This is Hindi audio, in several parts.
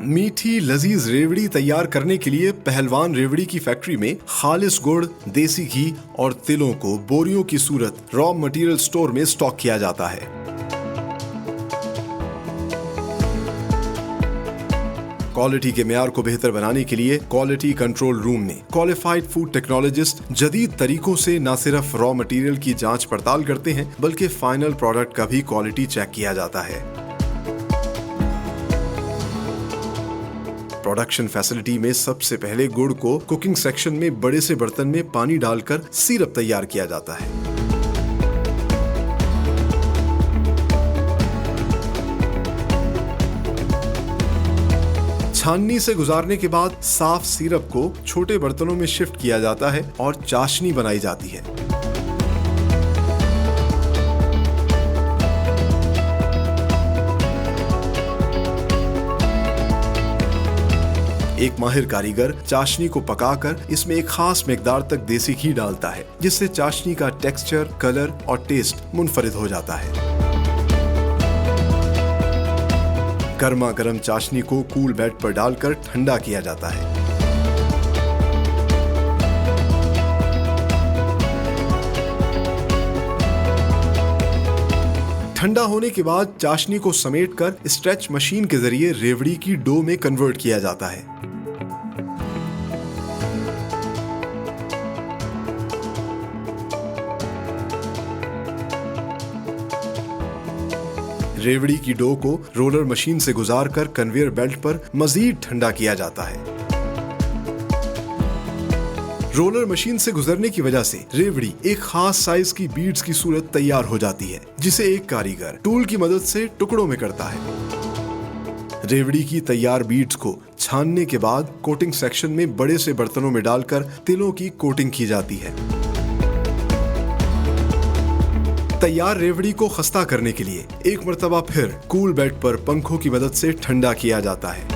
मीठी लजीज रेवड़ी तैयार करने के लिए पहलवान रेवड़ी की फैक्ट्री में खालिस गुड़, देसी घी और तिलों को बोरियों की सूरत रॉ मटेरियल स्टोर में स्टॉक किया जाता है। क्वालिटी के मेयार को बेहतर बनाने के लिए क्वालिटी कंट्रोल रूम में क्वालिफाइड फूड टेक्नोलॉजिस्ट जदीद तरीकों से न सिर्फ रॉ मटेरियल की जांच पड़ताल करते हैं बल्कि फाइनल प्रोडक्ट का भी क्वालिटी चेक किया जाता है। प्रोडक्शन फैसिलिटी में सबसे पहले गुड़ को कुकिंग सेक्शन में बड़े से बर्तन में पानी डालकर सिरप तैयार किया जाता है। छाननी से गुजारने के बाद साफ सिरप को छोटे बर्तनों में शिफ्ट किया जाता है और चाशनी बनाई जाती है। एक माहिर कारीगर चाशनी को पकाकर इसमें एक खास मिकदार तक देसी घी डालता है, जिससे चाशनी का टेक्सचर, कलर और टेस्ट मुनफरिद हो जाता है। गर्मा गर्म चाशनी को कूल बेड पर डालकर ठंडा किया जाता है। ठंडा होने के बाद चाशनी को समेटकर स्ट्रेच मशीन के जरिए रेवड़ी की डो में कन्वर्ट किया जाता है। रेवड़ी की डो को रोलर मशीन से गुजारकर कन्वेयर बेल्ट पर मजीद ठंडा किया जाता है। रोलर मशीन से गुजरने की वजह से रेवड़ी एक खास साइज की बीड्स की सूरत तैयार हो जाती है, जिसे एक कारीगर टूल की मदद से टुकड़ों में करता है। रेवड़ी की तैयार बीड्स को छानने के बाद कोटिंग सेक्शन में बड़े से बर्तनों में डालकर तिलों की कोटिंग की जाती है। तैयार रेवड़ी को खस्ता करने के लिए एक मर्तबा फिर कूल बेड पर पंखों की मदद से ठंडा किया जाता है।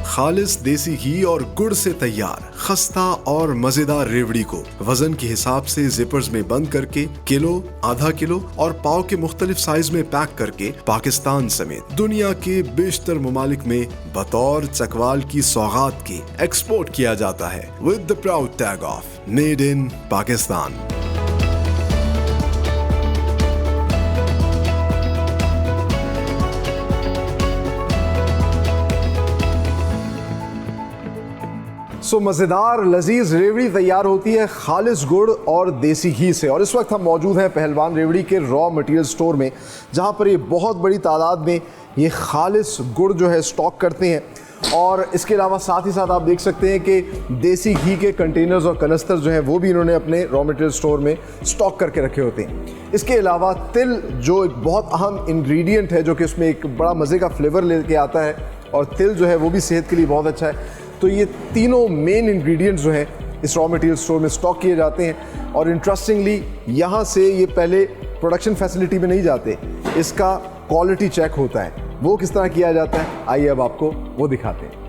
खालिस देसी घी और गुड़ से तैयार खस्ता और मजेदार रेवड़ी को वजन के हिसाब से जिपर्स में बंद करके किलो, आधा किलो और पाव के मुख्तलिफ साइज में पैक करके पाकिस्तान समेत दुनिया के बेशतर ममालिक में बतौर चकवाल की सौगात के एक्सपोर्ट किया जाता है with the proud tag of made in Pakistan. मजेदार लजीज रेवड़ी तैयार होती है खालिस गुड़ और देसी घी से। और इस वक्त हम मौजूद हैं पहलवान रेवड़ी के रॉ मटेरियल स्टोर में, जहां पर ये बहुत बड़ी तादाद में ये खालिस गुड़ जो है स्टॉक करते हैं। और इसके अलावा साथ ही साथ आप देख सकते हैं कि देसी घी के कंटेनर्स और कनस्तर जो हैं वो भी इन्होंने अपने रॉ मटेरियल स्टोर में स्टॉक करके रखे होते हैं। इसके अलावा तिल जो एक बहुत अहम इंग्रेडिएंट है, जो कि उसमें एक बड़ा मज़े का फ्लेवर लेके आता है, और तिल जो है वो भी सेहत के लिए बहुत अच्छा है। तो ये तीनों मेन इंग्रेडिएंट्स जो हैं इस रॉ मटेरियल स्टोर में स्टॉक किए जाते हैं। और इंटरेस्टिंगली यहाँ से ये पहले प्रोडक्शन फैसिलिटी में नहीं जाते, इसका क्वालिटी चेक होता है। वो किस तरह किया जाता है, आइए अब आपको वो दिखाते हैं।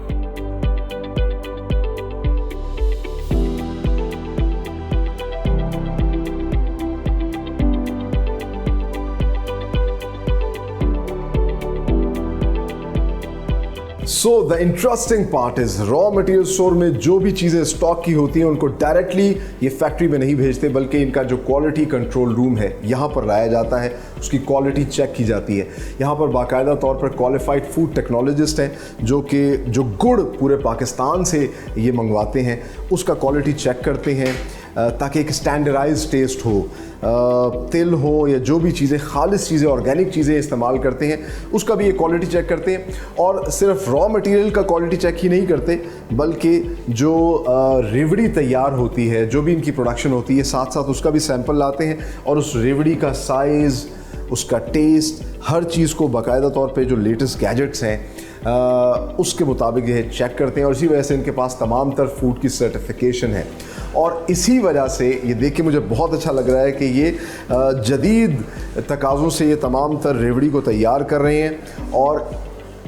So the interesting part is raw material store में जो भी चीज़ें स्टॉक की होती हैं उनको डायरेक्टली ये फैक्ट्री में नहीं भेजते, बल्कि इनका जो क्वालिटी कंट्रोल रूम है यहाँ पर लाया जाता है, उसकी क्वालिटी चेक की जाती है। यहाँ पर बाकायदा तौर पर क्वालिफाइड फूड टेक्नोलॉजिस्ट हैं जो गुड़ पूरे पाकिस्तान से ये मंगवाते हैं, उसका क्वालिटी चेक करते हैं ताकि एक स्टैंडर्डाइज टेस्ट हो। तिल हो या जो भी चीज़ें खालिस चीज़ें, ऑर्गेनिक चीज़ें इस्तेमाल करते हैं, उसका भी ये क्वालिटी चेक करते हैं। और सिर्फ रॉ मटेरियल का क्वालिटी चेक ही नहीं करते, बल्कि जो रेवड़ी तैयार होती है, जो भी इनकी प्रोडक्शन होती है, साथ साथ उसका भी सैंपल लाते हैं और उस रेवड़ी का साइज़, उसका टेस्ट, हर चीज़ को बाकायदा तौर पे जो लेटेस्ट गैजेट्स हैं उसके मुताबिक ये चेक करते हैं। और इसी वजह से इनके पास तमाम तर फूड की सर्टिफिकेशन है। और इसी वजह से ये देख के मुझे बहुत अच्छा लग रहा है कि ये जदीद तकाज़ों से ये तमाम तर रेवड़ी को तैयार कर रहे हैं। और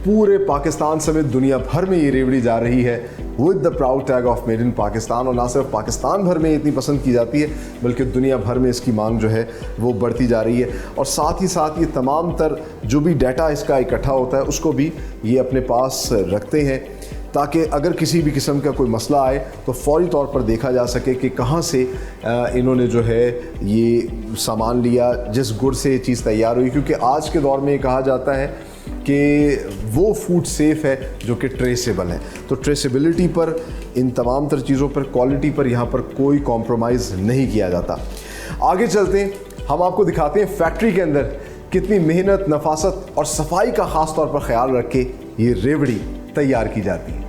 पूरे पाकिस्तान समेत दुनिया भर में ये रेवड़ी जा रही है with the proud tag of made in Pakistan. और ना सिर्फ पाकिस्तान भर में इतनी पसंद की जाती है बल्कि दुनिया भर में इसकी मांग जो है वो बढ़ती जा रही है। और साथ ही साथ ये तमाम तर जो भी डाटा इसका इकट्ठा होता है उसको भी ये अपने पास रखते हैं ताकि अगर किसी भी किस्म का कोई मसला आए तो फौरी तौर पर देखा जा सके कि कहाँ से इन्होंने जो है ये सामान लिया, जिस गुड़ से ये चीज़ तैयार हुई। क्योंकि आज के दौर में ये कहा जाता है कि वो फूड सेफ़ है जो कि ट्रेसेबल है। तो ट्रेसेबिलिटी पर, इन तमाम तर चीज़ों पर, क्वालिटी पर यहाँ पर कोई कॉम्प्रोमाइज़ नहीं किया जाता। आगे चलते हैं, हम आपको दिखाते हैं फैक्ट्री के अंदर कितनी मेहनत, नफासत और सफाई का ख़ास तौर पर ख्याल रख के ये रेवड़ी तैयार की जाती है।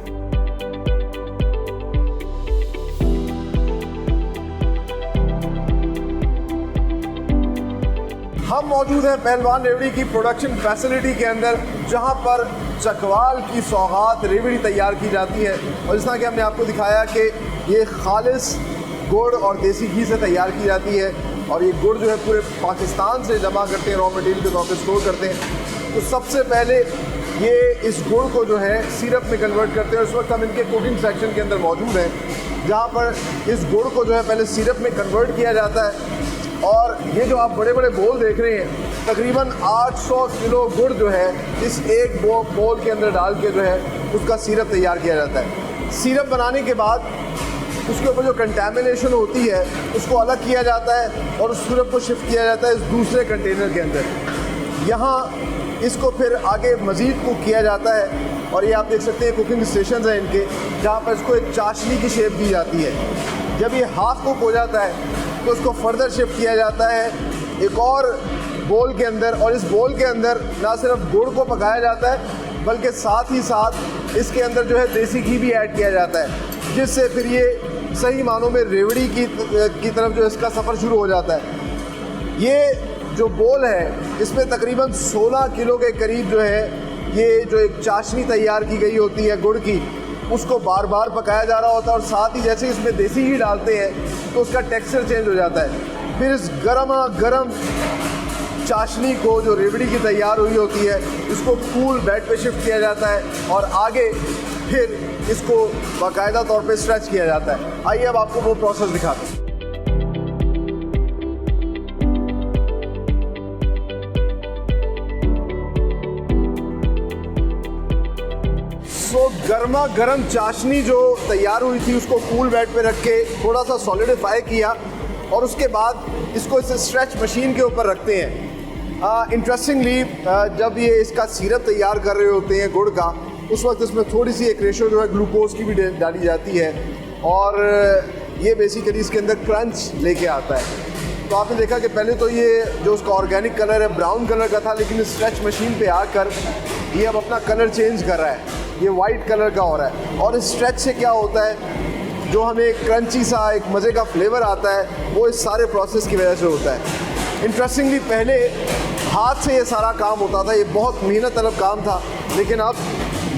हम मौजूद हैं पहलवान रेवड़ी की प्रोडक्शन फैसिलिटी के अंदर, जहां पर चकवाल की सौगात रेवड़ी तैयार की जाती है। और जिस तरह कि हमने आपको दिखाया कि ये खालिस गुड़ और देसी घी से तैयार की जाती है और ये गुड़ जो है पूरे पाकिस्तान से जमा करते हैं, रॉ मटेरियल के तौर पर स्टोर करते हैं। तो सबसे पहले ये इस गुड़ को जो है सिरप में कन्वर्ट करते हैं। इस वक्त हम इनके कुकिंग सेक्शन के अंदर मौजूद हैं जहाँ पर इस गुड़ को जो है पहले सिरप में कन्वर्ट किया जाता है। और ये जो आप बड़े बड़े बोल देख रहे हैं, तकरीबन 800 किलो गुड़ जो है इस एक बोल के अंदर डाल के जो है उसका सिरप तैयार किया जाता है। सिरप बनाने के बाद उसके ऊपर जो कंटेमिनेशन होती है उसको अलग किया जाता है और उस सिरप को शिफ्ट किया जाता है इस दूसरे कंटेनर के अंदर। यहाँ इसको फिर आगे मज़ीद कुक किया जाता है और ये आप देख सकते हैं कुकिंग स्टेशन हैं इनके, जहाँ पर इसको एक चाशनी की शेप दी जाती है। जब ये हाफ कुक हो जाता है तो उसको फर्दर शिफ्ट किया जाता है एक और बोल के अंदर। और इस बोल के अंदर ना सिर्फ गुड़ को पकाया जाता है बल्कि साथ ही साथ इसके अंदर जो है देसी घी भी ऐड किया जाता है, जिससे फिर ये सही मानों में रेवड़ी की तरफ जो इसका सफ़र शुरू हो जाता है। ये जो बोल है इसमें तकरीबन 16 किलो के करीब जो है ये जो एक चाशनी तैयार की गई होती है गुड़ की, उसको बार बार पकाया जा रहा होता है। और साथ ही जैसे इसमें देसी घी डालते हैं तो उसका टेक्सचर चेंज हो जाता है। फिर इस गरम चाशनी को जो रेवड़ी की तैयार हुई होती है इसको कूल बेड पे शिफ्ट किया जाता है और आगे फिर इसको बाकायदा तौर पे स्ट्रेच किया जाता है। आइए अब आपको वो प्रोसेस दिखाते हैं। गर्मा गर्म चाशनी जो तैयार हुई थी उसको कूल बेड पे रख के थोड़ा सा सॉलिडिफाई किया और उसके बाद इसको इस स्ट्रेच मशीन के ऊपर रखते हैं। इंटरेस्टिंगली जब ये इसका सिरप तैयार कर रहे होते हैं गुड़ का, उस वक्त इसमें थोड़ी सी एक रेशो जो है ग्लूकोज की भी डाली जाती है और ये बेसिकली इसके अंदर क्रंच लेके आता है। तो आपने देखा कि पहले तो ये जो उसका ऑर्गेनिक कलर है ब्राउन कलर का था, लेकिन स्ट्रेच मशीन पे आकर ये अब अपना कलर चेंज कर रहा है, ये वाइट कलर का हो रहा है। और इस स्ट्रेच से क्या होता है, जो हमें एक क्रंची सा एक मज़े का फ्लेवर आता है वो इस सारे प्रोसेस की वजह से होता है। इंटरेस्टिंगली पहले हाथ से ये सारा काम होता था, ये बहुत मेहनत तलब काम था, लेकिन अब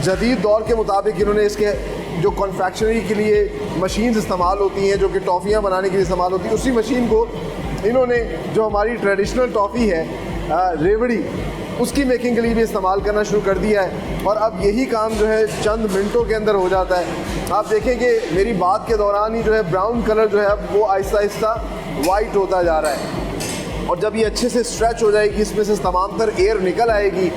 जदीद दौर के मुताबिक इन्होंने इसके जो कॉन्फेक्शनरी के लिए मशीन्स इस्तेमाल होती हैं, जो कि टॉफ़ियाँ बनाने के लिए इस्तेमाल होती है, उसी मशीन को इन्होंने जो हमारी ट्रेडिशनल टॉफ़ी है रेवड़ी, उसकी मेकिंग के लिए भी इस्तेमाल करना शुरू कर दिया है। और अब यही काम जो है चंद मिनटों के अंदर हो जाता है। आप देखें कि मेरी बात के दौरान ही जो है ब्राउन कलर जो है अब वो आहिस्ता आहिस्ता वाइट होता जा रहा है। और जब ये अच्छे से स्ट्रेच हो जाएगी, इसमें से तमाम तर एयर निकल आएगी,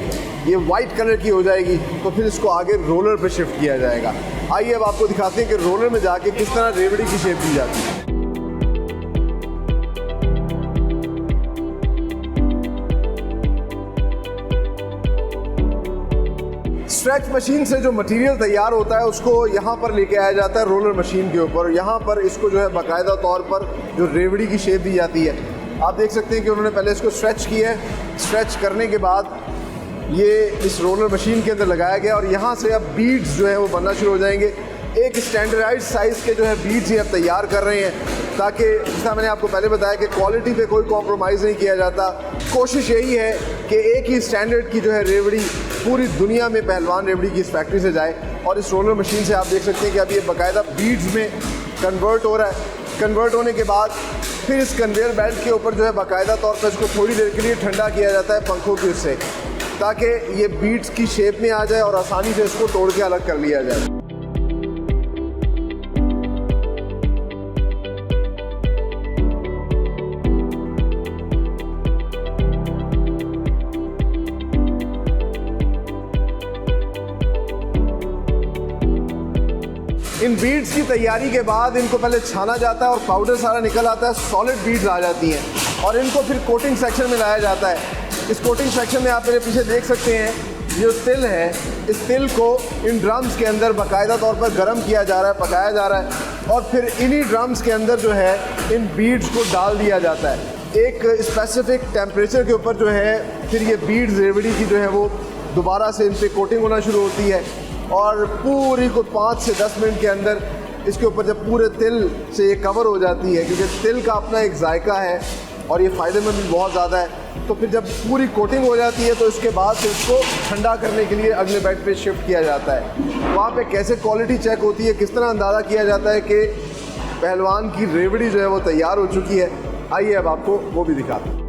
ये वाइट कलर की हो जाएगी, तो फिर इसको आगे रोलर पे शिफ्ट किया जाएगा। आइए अब आपको दिखाते हैं कि रोलर में जाके किस तरह रेवड़ी की शेप दी जाती है। स्ट्रेच मशीन से जो मटेरियल तैयार होता है उसको यहाँ पर लेके आया जाता है रोलर मशीन के ऊपर। यहाँ पर इसको जो है बाकायदा तौर पर जो रेवड़ी की शेप दी जाती है। आप देख सकते हैं कि उन्होंने पहले इसको स्ट्रेच किया है, स्ट्रेच करने के बाद ये इस रोलर मशीन के अंदर लगाया गया और यहाँ से अब बीड्स जो है वो बनना शुरू हो जाएंगे। एक स्टैंडर्डाइज साइज़ के जो है बीड्स ये अब तैयार कर रहे हैं, ताकि जैसा मैंने आपको पहले बताया कि क्वालिटी पे कोई कॉम्प्रोमाइज़ नहीं किया जाता। कोशिश यही है कि एक ही स्टैंडर्ड की जो है रेवड़ी पूरी दुनिया में पहलवान रेवड़ी की इस फैक्ट्री से जाए। और इस रोलर मशीन से आप देख सकते हैं कि अब ये बाकायदा बीड्स में कन्वर्ट हो रहा है। कन्वर्ट होने के बाद फिर इस कन्वेयर बेल्ट के ऊपर जो है बाकायदा तौर पर इसको थोड़ी देर के लिए ठंडा किया जाता है पंखों की उससे। ताकि ये बीट्स की शेप में आ जाए और आसानी से इसको तोड़ के अलग कर लिया जाए। इन बीड्स की तैयारी के बाद इनको पहले छाना जाता है और पाउडर सारा निकल आता है, सॉलिड बीड्स आ जाती हैं और इनको फिर कोटिंग सेक्शन में लाया जाता है। इस कोटिंग सेक्शन में आप मेरे पीछे देख सकते हैं, ये जो तिल है, इस तिल को इन ड्रम्स के अंदर बाकायदा तौर पर गर्म किया जा रहा है, पकाया जा रहा है और फिर इन्हीं ड्रम्स के अंदर जो है इन बीड्स को डाल दिया जाता है। एक स्पेसिफिक टेम्परेचर के ऊपर जो है फिर ये बीड्स रेवड़ी की जो है वो दोबारा से इन पर कोटिंग होना शुरू होती है और पूरी को 5 से 10 मिनट के अंदर इसके ऊपर जब पूरे तिल से ये कवर हो जाती है, क्योंकि तिल का अपना एक जायका है और ये फ़ायदेमंद भी बहुत ज़्यादा है, तो फिर जब पूरी कोटिंग हो जाती है तो इसके बाद फिर इसको ठंडा करने के लिए अगले बेड पे शिफ्ट किया जाता है। वहाँ पे कैसे क्वालिटी चेक होती है, किस तरह अंदाज़ा किया जाता है कि पहलवान की रेवड़ी जो है वो तैयार हो चुकी है, आइए अब आपको वो भी दिखाते हैं।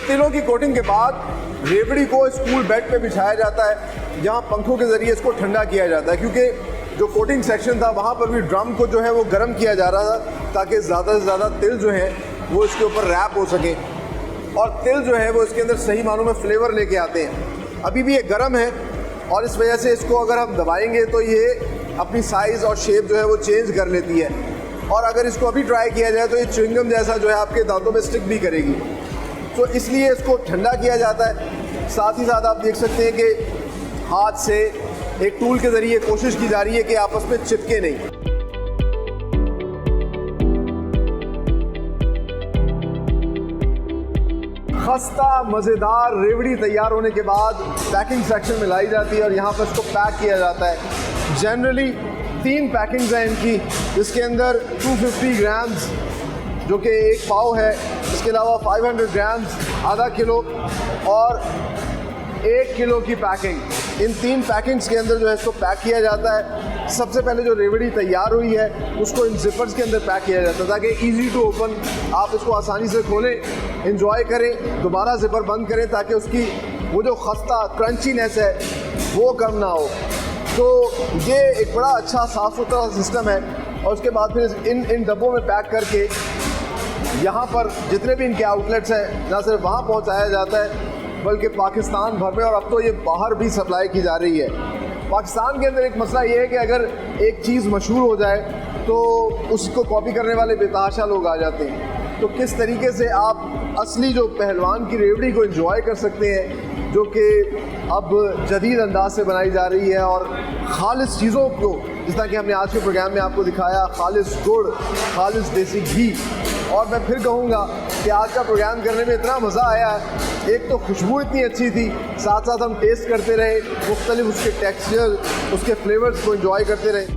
तिलों की कोटिंग के बाद रेवड़ी को स्कूल बेड पे बिछाया जाता है, जहाँ पंखों के ज़रिए इसको ठंडा किया जाता है, क्योंकि जो कोटिंग सेक्शन था वहाँ पर भी ड्रम को जो है वो गर्म किया जा रहा था ताकि ज़्यादा से ज़्यादा तिल जो है वो इसके ऊपर रैप हो सके और तिल जो है वो इसके अंदर सही मानों में फ्लेवर लेके आते हैं। अभी भी ये गर्म है और इस वजह से इसको अगर हम दबाएंगे तो ये अपनी साइज़ और शेप जो है वो चेंज कर लेती है और अगर इसको अभी ट्राई किया जाए तो ये च्युइंगम जैसा जो है आपके दांतों में स्टिक भी करेगी, तो इसलिए इसको ठंडा किया जाता है। साथ ही साथ आप देख सकते हैं कि हाथ से एक टूल के ज़रिए कोशिश की जा रही है कि आपस में चिपके नहीं। खस्ता मज़ेदार रेवड़ी तैयार होने के बाद पैकिंग सेक्शन में लाई जाती है और यहाँ पर इसको पैक किया जाता है। जनरली 3 पैकिंग्स हैं इनकी, जिसके अंदर 250 ग्राम्स जो कि एक पाव है, इसके अलावा 500 ग्राम्स आधा किलो और 1 किलो की पैकिंग। इन 3 पैकिंग्स के अंदर जो है इसको पैक किया जाता है। सबसे पहले जो रेवड़ी तैयार हुई है उसको इन जिपर्स के अंदर पैक किया जाता है ताकि इजी टू ओपन, आप इसको आसानी से खोलें, एंजॉय करें, दोबारा जिपर बंद करें ताकि उसकी वो जो खस्ता क्रंचीनेस है वो कम ना हो। तो ये एक बड़ा अच्छा साफ़ सुथरा सिस्टम है और उसके बाद फिर इन डब्बों में पैक करके यहाँ पर जितने भी इनके आउटलेट्स हैं ना सिर्फ वहाँ पहुँचाया जाता है बल्कि पाकिस्तान भर में, और अब तो ये बाहर भी सप्लाई की जा रही है। पाकिस्तान के अंदर एक मसला ये है कि अगर एक चीज़ मशहूर हो जाए तो उसको कॉपी करने वाले बेतहाशा लोग आ जाते हैं। तो किस तरीके से आप असली जो पहलवान की रेवड़ी को एंजॉय कर सकते हैं, जो कि अब जदीद अंदाज से बनाई जा रही है और खालिस चीज़ों को, जिस तरह कि हमने आज के प्रोग्राम में आपको दिखाया, खालिस गुड़, खालिस देसी घी। और मैं फिर कहूँगा कि आज का प्रोग्राम करने में इतना मज़ा आया, एक तो खुशबू इतनी अच्छी थी, साथ साथ हम टेस्ट करते रहे, मुख्तलिफ उसके टेक्सचर, उसके फ्लेवर्स को एंजॉय करते रहे।